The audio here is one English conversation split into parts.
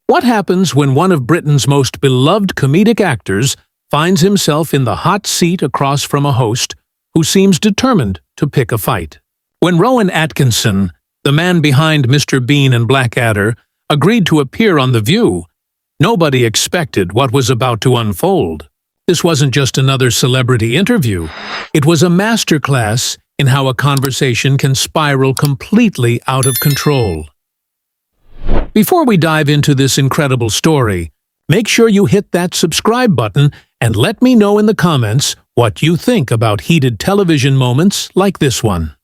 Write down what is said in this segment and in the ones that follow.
What happens when one of Britain's most beloved comedic actors finds himself in the hot seat across from a host who seems determined to pick a fight? When Rowan Atkinson, the man behind Mr. Bean and Blackadder, agreed to appear on The View, nobody expected what was about to unfold. This wasn't just another celebrity interview. It was a masterclass in how a conversation can spiral completely out of control. Before we dive into this incredible story, make sure you hit that subscribe button and let me know in the comments what you think about heated television moments like this one.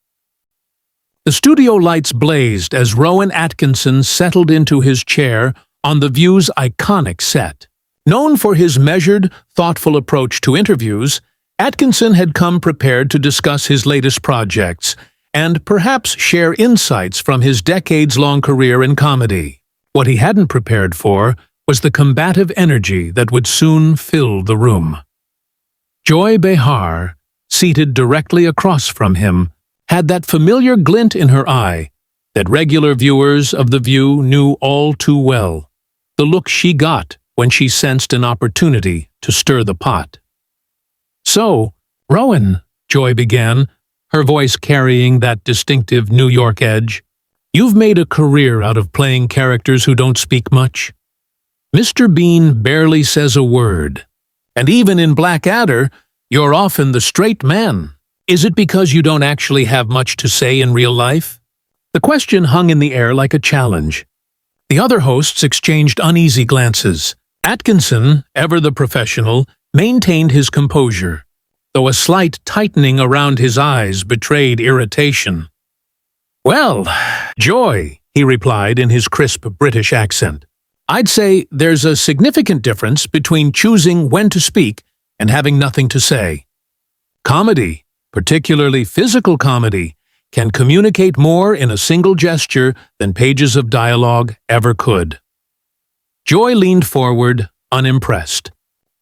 The studio lights blazed as Rowan Atkinson settled into his chair on The View's iconic set. Known for his measured, thoughtful approach to interviews, Atkinson had come prepared to discuss his latest projects and perhaps share insights from his decades-long career in comedy. What he hadn't prepared for was the combative energy that would soon fill the room. Joy Behar, seated directly across from him, had that familiar glint in her eye that regular viewers of The View knew all too well, the look she got when she sensed an opportunity to stir the pot. "So, Rowan," Joy began, her voice carrying that distinctive New York edge, "you've made a career out of playing characters who don't speak much. Mr. Bean barely says a word, and even in Blackadder, you're often the straight man. Is it because you don't actually have much to say in real life?" The question hung in the air like a challenge. The other hosts exchanged uneasy glances. Atkinson, ever the professional, maintained his composure, though a slight tightening around his eyes betrayed irritation. "Well, Joy," he replied in his crisp British accent, "I'd say there's a significant difference between choosing when to speak and having nothing to say. Comedy, particularly physical comedy, can communicate more in a single gesture than pages of dialogue ever could." Joy leaned forward, unimpressed.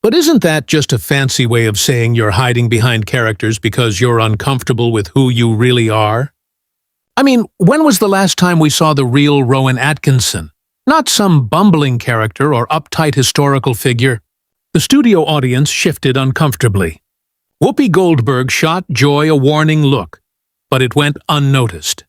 "But isn't that just a fancy way of saying you're hiding behind characters because you're uncomfortable with who you really are? I mean, when was the last time we saw the real Rowan Atkinson? Not some bumbling character or uptight historical figure." The studio audience shifted uncomfortably. Whoopi Goldberg shot Joy a warning look, but it went unnoticed.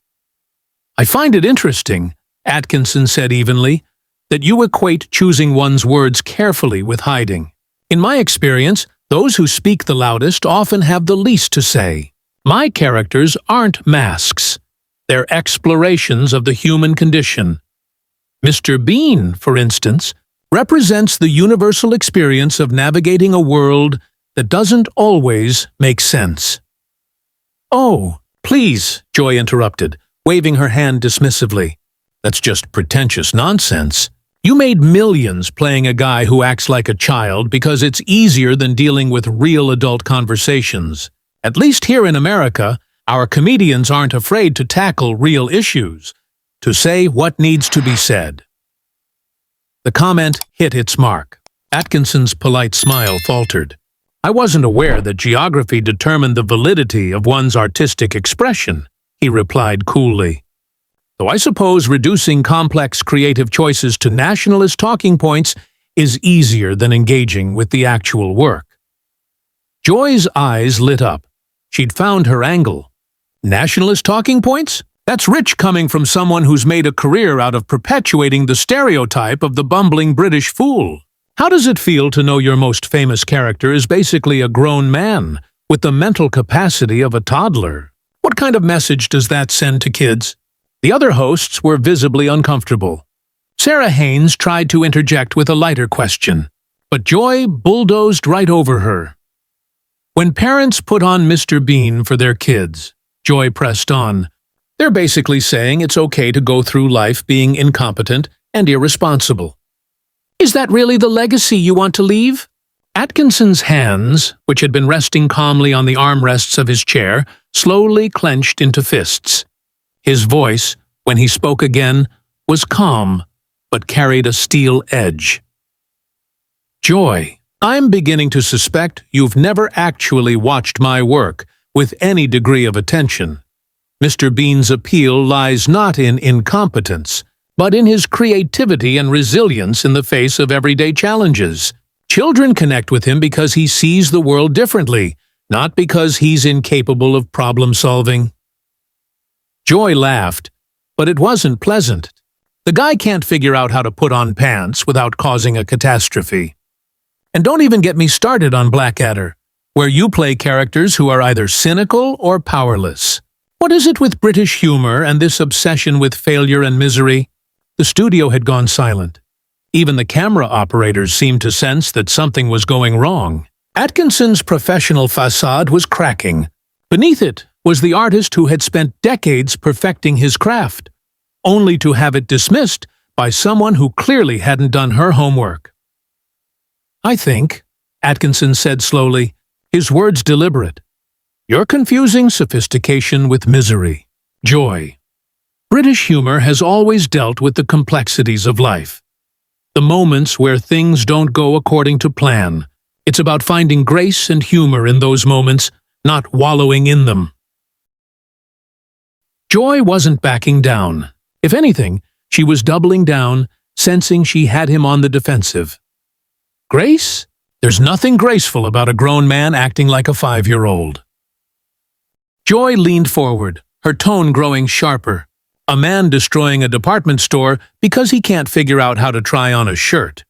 "I find it interesting," Atkinson said evenly, "that you equate choosing one's words carefully with hiding. In my experience, those who speak the loudest often have the least to say. My characters aren't masks. They're explorations of the human condition. Mr. Bean, for instance, represents the universal experience of navigating a world that doesn't always make sense." "Oh, please," Joy interrupted, waving her hand dismissively. "That's just pretentious nonsense. You made millions playing a guy who acts like a child because it's easier than dealing with real adult conversations. At least here in America, our comedians aren't afraid to tackle real issues, to say what needs to be said." The comment hit its mark. Atkinson's polite smile faltered. "I wasn't aware that geography determined the validity of one's artistic expression," he replied coolly. "Though I suppose reducing complex creative choices to nationalist talking points is easier than engaging with the actual work." Joy's eyes lit up. She'd found her angle. Nationalist talking points? That's rich coming from someone who's made a career out of perpetuating the stereotype of the bumbling British fool. How does it feel to know your most famous character is basically a grown man with the mental capacity of a toddler? What kind of message does that send to kids? The other hosts were visibly uncomfortable. Sarah Haynes tried to interject with a lighter question, but Joy bulldozed right over her. "When parents put on Mr. Bean for their kids," Joy pressed on, "they're basically saying it's okay to go through life being incompetent and irresponsible. Is that really the legacy you want to leave?" Atkinson's hands, which had been resting calmly on the armrests of his chair, slowly clenched into fists. His voice, when he spoke again, was calm, but carried a steel edge. "Joy, I'm beginning to suspect you've never actually watched my work with any degree of attention. Mr. Bean's appeal lies not in incompetence, but in his creativity and resilience in the face of everyday challenges. Children connect with him because he sees the world differently, not because he's incapable of problem-solving. Joy laughed, but it wasn't pleasant. The guy can't figure out how to put on pants without causing a catastrophe. And don't even get me started on Blackadder, where you play characters who are either cynical or powerless. What is it with British humor and this obsession with failure and misery? The studio had gone silent. Even the camera operators seemed to sense that something was going wrong. Atkinson's professional facade was cracking. Beneath it was the artist who had spent decades perfecting his craft, only to have it dismissed by someone who clearly hadn't done her homework. "I think," Atkinson said slowly, his words deliberate, "you're confusing sophistication with misery, joy. British humor has always dealt with the complexities of life. The moments where things don't go according to plan. It's about finding grace and humor in those moments, not wallowing in them." Joy wasn't backing down. If anything, she was doubling down, sensing she had him on the defensive. Grace? There's nothing graceful about a grown man acting like a 5-year-old. Joy leaned forward, her tone growing sharper. A man destroying a department store because he can't figure out how to try on a shirt.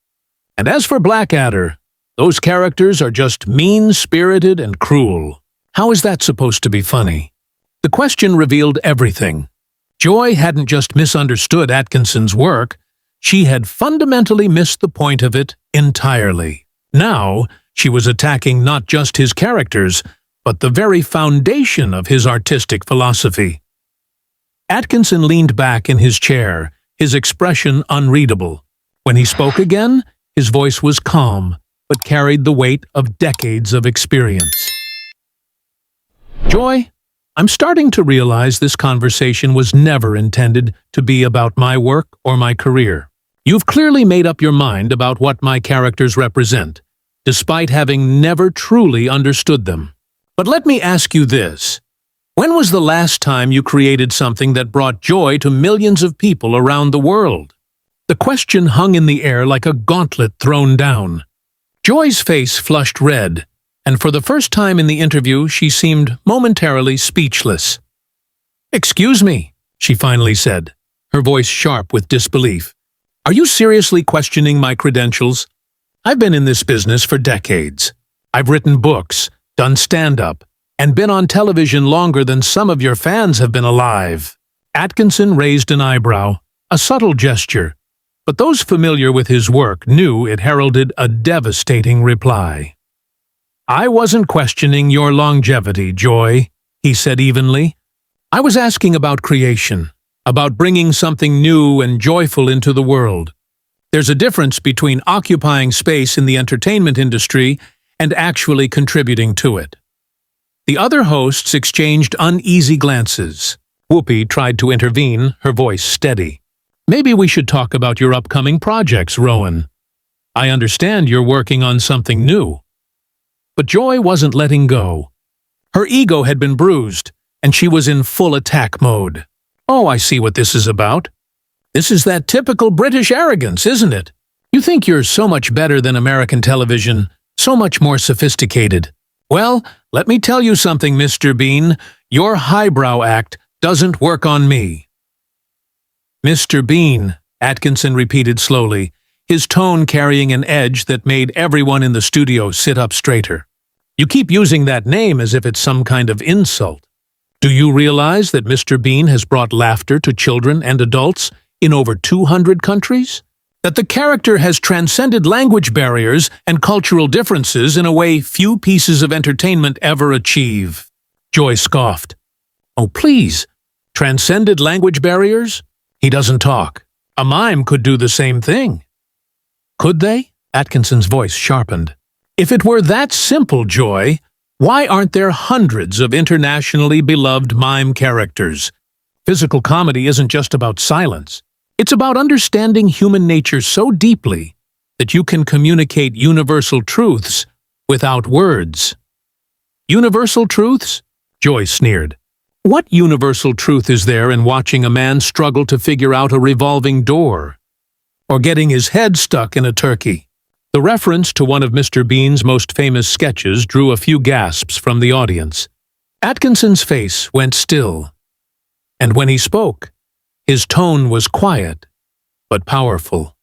And as for Blackadder, those characters are just mean-spirited and cruel. How is that supposed to be funny? The question revealed everything. Joy hadn't just misunderstood Atkinson's work, she had fundamentally missed the point of it entirely. Now, she was attacking not just his characters, but the very foundation of his artistic philosophy. Atkinson leaned back in his chair, his expression unreadable. When he spoke again, his voice was calm, but carried the weight of decades of experience. "Joy, I'm starting to realize this conversation was never intended to be about my work or my career. You've clearly made up your mind about what my characters represent, despite having never truly understood them. But let me ask you this. When was the last time you created something that brought joy to millions of people around the world?" The question hung in the air like a gauntlet thrown down. Joy's face flushed red, and for the first time in the interview she seemed momentarily speechless. "Excuse me," she finally said, her voice sharp with disbelief. "Are you seriously questioning my credentials? I've been in this business for decades. I've written books, done stand-up, and been on television longer than some of your fans have been alive." Atkinson raised an eyebrow, a subtle gesture, but those familiar with his work knew it heralded a devastating reply. "I wasn't questioning your longevity, Joy," he said evenly. "I was asking about creation, about bringing something new and joyful into the world. There's a difference between occupying space in the entertainment industry and actually contributing to it." The other hosts exchanged uneasy glances. Whoopi tried to intervene, her voice steady. "Maybe we should talk about your upcoming projects, Rowan. I understand you're working on something new." But Joy wasn't letting go. Her ego had been bruised, and she was in full attack mode. "Oh, I see what this is about. This is that typical British arrogance, isn't it? You think you're so much better than American television, so much more sophisticated. Well, let me tell you something, Mr. Bean. Your highbrow act doesn't work on me." "Mr. Bean," Atkinson repeated slowly, his tone carrying an edge that made everyone in the studio sit up straighter. "You keep using that name as if it's some kind of insult. Do you realize that Mr. Bean has brought laughter to children and adults in over 200 countries? That the character has transcended language barriers and cultural differences in a way few pieces of entertainment ever achieve?" Joy scoffed. "Oh, please. Transcended language barriers? He doesn't talk. A mime could do the same thing." "Could they?" Atkinson's voice sharpened. "If it were that simple, Joy, why aren't there hundreds of internationally beloved mime characters? Physical comedy isn't just about silence. It's about understanding human nature so deeply that you can communicate universal truths without words." "Universal truths?" Joy sneered. What universal truth is there in watching a man struggle to figure out a revolving door? Or getting his head stuck in a turkey? The reference to one of Mr. Bean's most famous sketches drew a few gasps from the audience. Atkinson's face went still, and when he spoke, his tone was quiet, but powerful.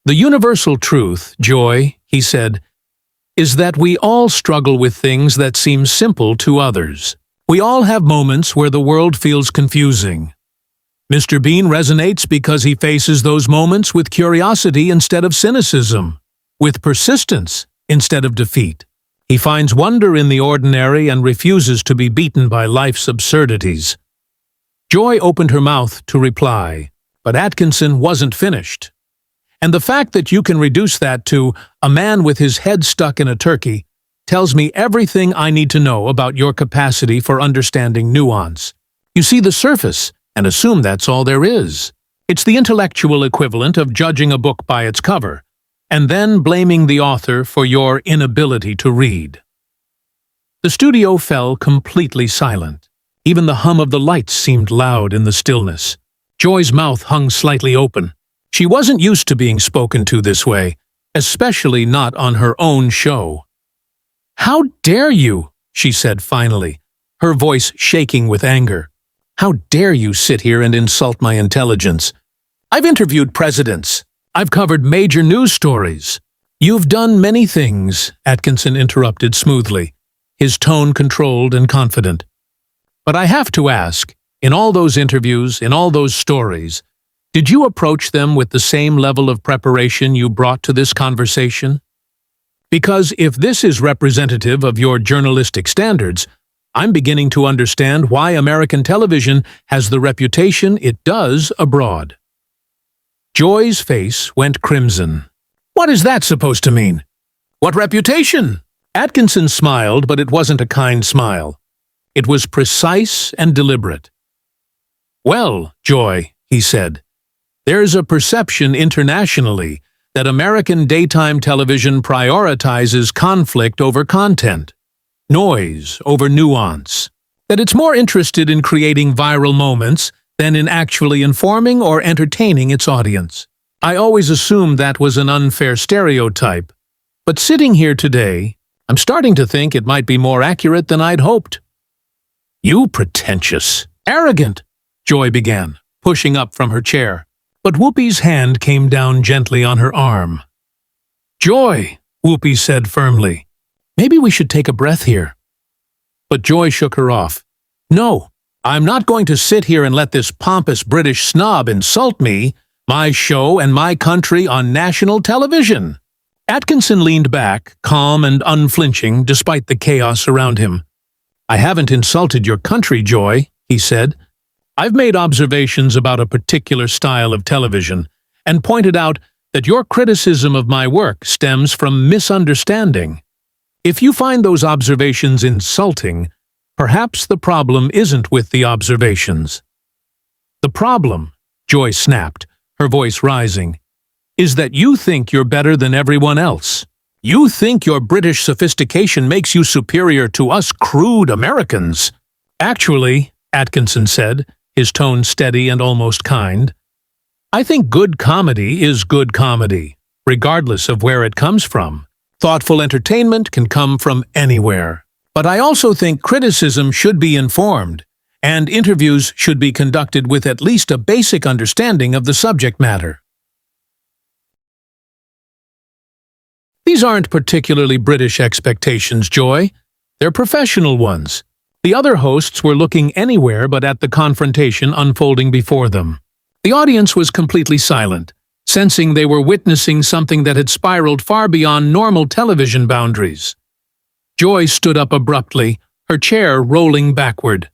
The universal truth, Joy, he said, is that we all struggle with things that seem simple to others. We all have moments where the world feels confusing. Mr. Bean resonates because he faces those moments with curiosity instead of cynicism, with persistence instead of defeat. He finds wonder in the ordinary and refuses to be beaten by life's absurdities. Joy opened her mouth to reply, but Atkinson wasn't finished. And the fact that you can reduce that to a man with his head stuck in a turkey tells me everything I need to know about your capacity for understanding nuance. You see the surface and assume that's all there is. It's the intellectual equivalent of judging a book by its cover, and then blaming the author for your inability to read. The studio fell completely silent. Even the hum of the lights seemed loud in the stillness. Joy's mouth hung slightly open. She wasn't used to being spoken to this way, especially not on her own show. "How dare you?" she said finally, her voice shaking with anger. "How dare you sit here and insult my intelligence? I've interviewed presidents. I've covered major news stories." "You've done many things," Atkinson interrupted smoothly, his tone controlled and confident. "But I have to ask, in all those interviews, in all those stories, did you approach them with the same level of preparation you brought to this conversation? Because if this is representative of your journalistic standards, I'm beginning to understand why American television has the reputation it does abroad." Joy's face went crimson. "What is that supposed to mean? What reputation?" Atkinson smiled, but it wasn't a kind smile. It was precise and deliberate. "Well, Joy," he said, "there's a perception internationally that American daytime television prioritizes conflict over content, noise over nuance, that it's more interested in creating viral moments than in actually informing or entertaining its audience. I always assumed that was an unfair stereotype, but sitting here today, I'm starting to think it might be more accurate than I'd hoped." "You pretentious, arrogant," Joy began, pushing up from her chair. But Whoopi's hand came down gently on her arm. "Joy," Whoopi said firmly, "maybe we should take a breath here." But Joy shook her off. "No, I'm not going to sit here and let this pompous British snob insult me, my show and my country on national television." Atkinson leaned back, calm and unflinching despite the chaos around him. "I haven't insulted your country, Joy," he said. "I've made observations about a particular style of television and pointed out that your criticism of my work stems from misunderstanding. If you find those observations insulting, perhaps the problem isn't with the observations. The problem," Joy snapped, her voice rising, "is that you think you're better than everyone else. You think your British sophistication makes you superior to us crude Americans." "Actually," Atkinson said, his tone steady and almost kind, "I think good comedy is good comedy, regardless of where it comes from. Thoughtful entertainment can come from anywhere. But I also think criticism should be informed, and interviews should be conducted with at least a basic understanding of the subject matter." "These aren't particularly British expectations, Joy. They're professional ones." The other hosts were looking anywhere but at the confrontation unfolding before them. The audience was completely silent, sensing they were witnessing something that had spiraled far beyond normal television boundaries. Joy stood up abruptly, her chair rolling backward.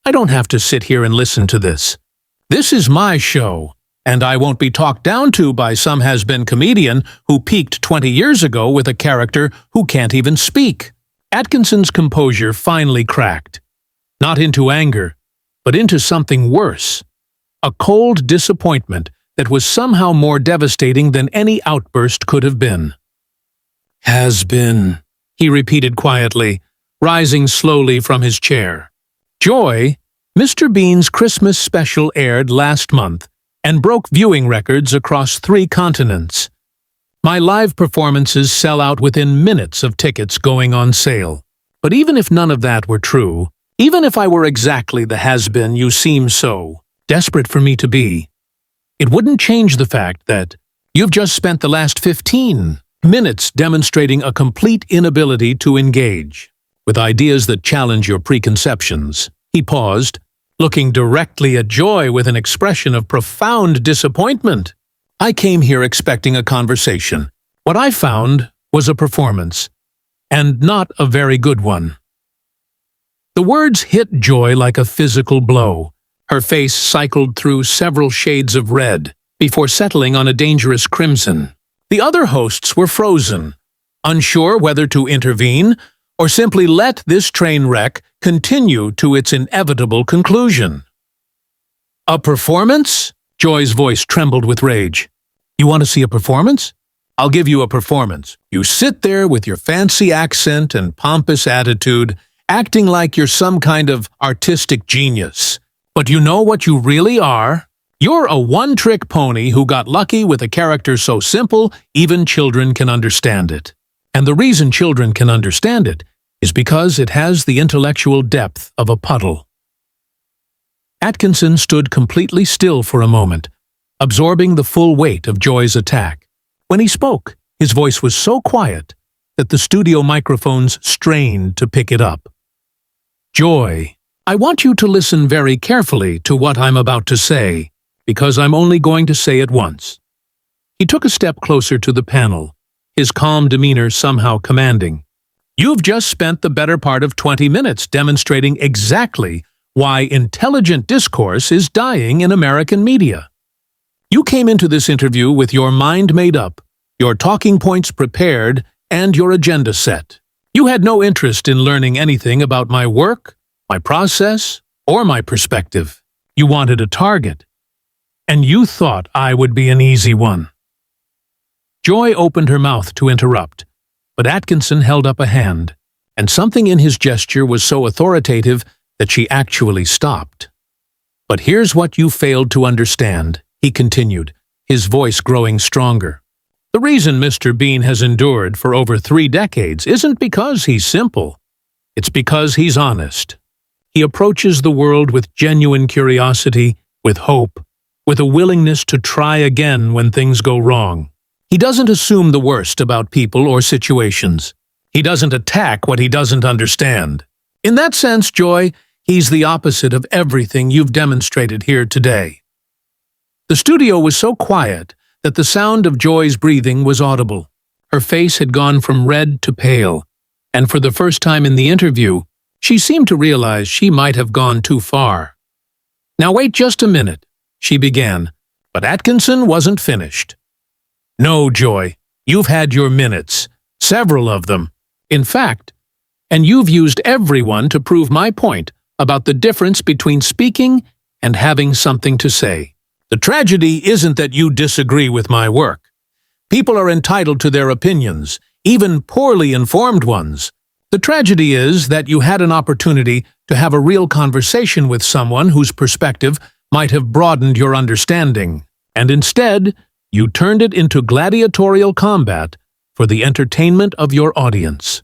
"I don't have to sit here and listen to this. This is my show, and I won't be talked down to by some has-been comedian who peaked 20 years ago with a character who can't even speak." Atkinson's composure finally cracked. Not into anger, but into something worse. A cold disappointment that was somehow more devastating than any outburst could have been. "Has been," he repeated quietly, rising slowly from his chair. Joy, Mr. Bean's Christmas special aired last month and broke viewing records across 3 continents. My live performances sell out within minutes of tickets going on sale. But even if none of that were true, even if I were exactly the has-been you seem so desperate for me to be, it wouldn't change the fact that you've just spent the last 15 minutes demonstrating a complete inability to engage with ideas that challenge your preconceptions. He paused, looking directly at Joy with an expression of profound disappointment. I came here expecting a conversation. What I found was a performance, and not a very good one. The words hit Joy like a physical blow. Her face cycled through several shades of red before settling on a dangerous crimson. The other hosts were frozen, unsure whether to intervene or simply let this train wreck continue to its inevitable conclusion. A performance? Joy's voice trembled with rage. You want to see a performance? I'll give you a performance. You sit there with your fancy accent and pompous attitude, acting like you're some kind of artistic genius. But you know what you really are? You're a one-trick pony who got lucky with a character so simple, even children can understand it. And the reason children can understand it is because it has the intellectual depth of a puddle. Atkinson stood completely still for a moment, absorbing the full weight of Joy's attack. When he spoke, his voice was so quiet that the studio microphones strained to pick it up. Joy, I want you to listen very carefully to what I'm about to say, because I'm only going to say it once. He took a step closer to the panel, his calm demeanor somehow commanding. You've just spent the better part of 20 minutes demonstrating exactly why intelligent discourse is dying in American media. You came into this interview with your mind made up, your talking points prepared, and your agenda set. You had no interest in learning anything about my work, my process, or my perspective. You wanted a target, and you thought I would be an easy one. Joy opened her mouth to interrupt, but Atkinson held up a hand, and something in his gesture was so authoritative that she actually stopped. But here's what you failed to understand, he continued, his voice growing stronger. The reason Mr. Bean has endured for over 3 decades isn't because he's simple. It's because he's honest. He approaches the world with genuine curiosity, with hope, with a willingness to try again when things go wrong. He doesn't assume the worst about people or situations. He doesn't attack what he doesn't understand. In that sense, Joy, he's the opposite of everything you've demonstrated here today. The studio was so quiet that the sound of Joy's breathing was audible. Her face had gone from red to pale, and for the first time in the interview, she seemed to realize she might have gone too far. Now wait just a minute, she began, but Atkinson wasn't finished. No, Joy, you've had your minutes, several of them, in fact, and you've used everyone to prove my point about the difference between speaking and having something to say. The tragedy isn't that you disagree with my work. People are entitled to their opinions, even poorly informed ones. The tragedy is that you had an opportunity to have a real conversation with someone whose perspective might have broadened your understanding, and instead, you turned it into gladiatorial combat for the entertainment of your audience.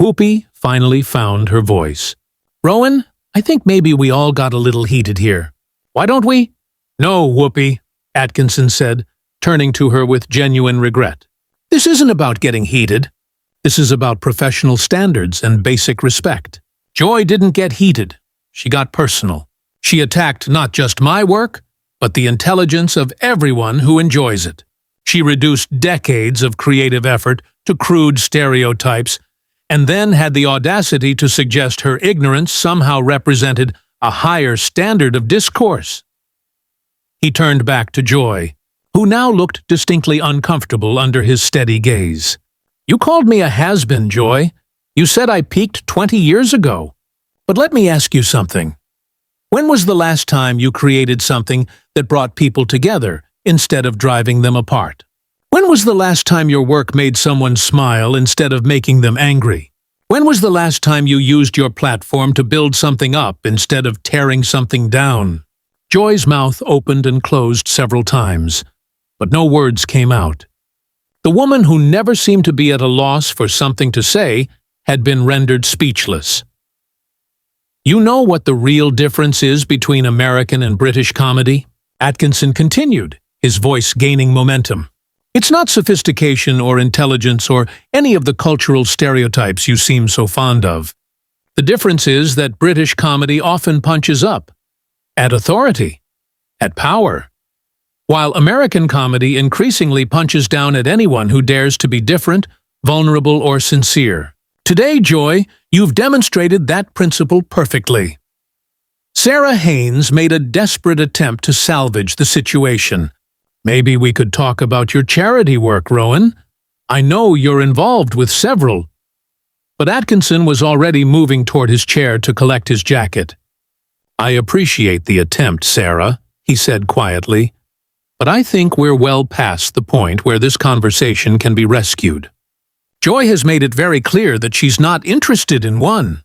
Whoopi finally found her voice. Rowan, I think maybe we all got a little heated here. Why don't we? No, Whoopi, Atkinson said, turning to her with genuine regret. This isn't about getting heated. This is about professional standards and basic respect. Joy didn't get heated. She got personal. She attacked not just my work, but the intelligence of everyone who enjoys it. She reduced decades of creative effort to crude stereotypes, and then had the audacity to suggest her ignorance somehow represented a higher standard of discourse. He turned back to Joy, who now looked distinctly uncomfortable under his steady gaze. You called me a has-been, Joy. You said I peaked 20 years ago. But let me ask you something. When was the last time you created something that brought people together instead of driving them apart? When was the last time your work made someone smile instead of making them angry? When was the last time you used your platform to build something up instead of tearing something down? Joy's mouth opened and closed several times, but no words came out. The woman, who never seemed to be at a loss for something to say, had been rendered speechless. You know what the real difference is between American and British comedy? Atkinson continued, his voice gaining momentum. It's not sophistication or intelligence or any of the cultural stereotypes you seem so fond of. The difference is that British comedy often punches up, at authority, at power, while American comedy increasingly punches down at anyone who dares to be different, vulnerable, or sincere. Today, Joy, you've demonstrated that principle perfectly. Sarah Haynes made a desperate attempt to salvage the situation. Maybe we could talk about your charity work, Rowan. I know you're involved with several. But Atkinson was already moving toward his chair to collect his jacket. I appreciate the attempt, Sarah, he said quietly, but I think we're well past the point where this conversation can be rescued. Joy has made it very clear that she's not interested in one.